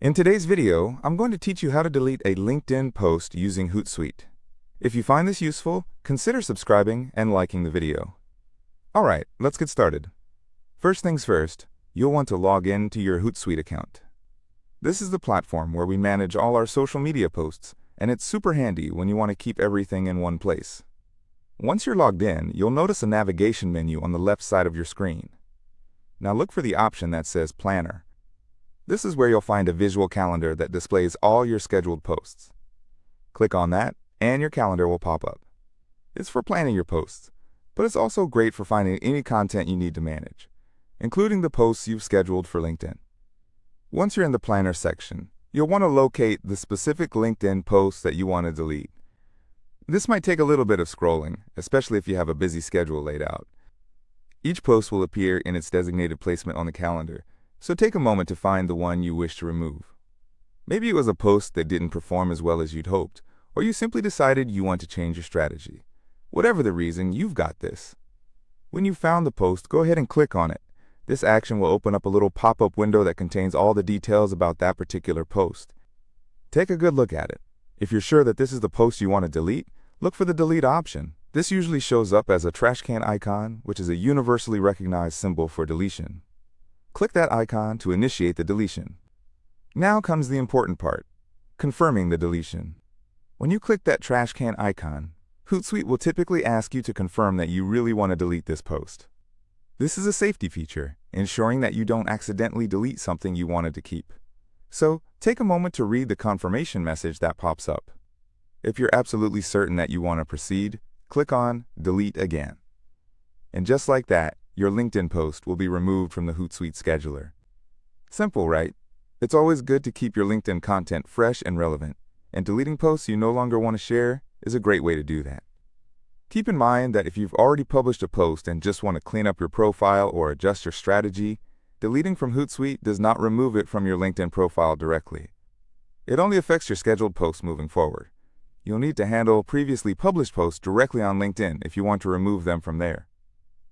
In today's video, I'm going to teach you how to delete a LinkedIn post using Hootsuite. If you find this useful, consider subscribing and liking the video. Alright, let's get started. First things first, you'll want to log in to your Hootsuite account. This is the platform where we manage all our social media posts, and it's super handy when you want to keep everything in one place. Once you're logged in, you'll notice a navigation menu on the left side of your screen. Now look for the option that says Planner. This is where you'll find a visual calendar that displays all your scheduled posts. Click on that, and your calendar will pop up. It's for planning your posts, but it's also great for finding any content you need to manage, including the posts you've scheduled for LinkedIn. Once you're in the Planner section, you'll want to locate the specific LinkedIn posts that you want to delete. This might take a little bit of scrolling, especially if you have a busy schedule laid out. Each post will appear in its designated placement on the calendar, so take a moment to find the one you wish to remove. Maybe it was a post that didn't perform as well as you'd hoped, or you simply decided you want to change your strategy. Whatever the reason, you've got this. When you've found the post, go ahead and click on it. This action will open up a little pop-up window that contains all the details about that particular post. Take a good look at it. If you're sure that this is the post you want to delete, look for the delete option. This usually shows up as a trash can icon, which is a universally recognized symbol for deletion. Click that icon to initiate the deletion. Now comes the important part, confirming the deletion. When you click that trash can icon, Hootsuite will typically ask you to confirm that you really want to delete this post. This is a safety feature, ensuring that you don't accidentally delete something you wanted to keep. So, take a moment to read the confirmation message that pops up. If you're absolutely certain that you want to proceed, click on Delete Again. And just like that, your LinkedIn post will be removed from the Hootsuite scheduler. Simple, right? It's always good to keep your LinkedIn content fresh and relevant, and deleting posts you no longer want to share is a great way to do that. Keep in mind that if you've already published a post and just want to clean up your profile or adjust your strategy, deleting from Hootsuite does not remove it from your LinkedIn profile directly. It only affects your scheduled posts moving forward. You'll need to handle previously published posts directly on LinkedIn if you want to remove them from there.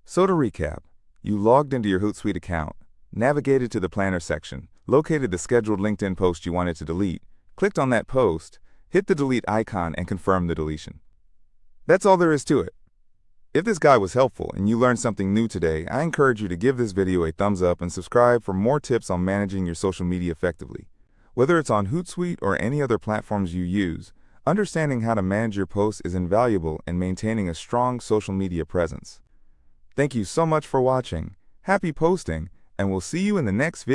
So to recap, you logged into your Hootsuite account, navigated to the Planner section, located the scheduled LinkedIn post you wanted to delete, clicked on that post, hit the delete icon, and confirmed the deletion. That's all there is to it. If this guide was helpful and you learned something new today, I encourage you to give this video a thumbs up and subscribe for more tips on managing your social media effectively. Whether it's on Hootsuite or any other platforms you use, understanding how to manage your posts is invaluable in maintaining a strong social media presence. Thank you so much for watching. Happy posting, and we'll see you in the next video.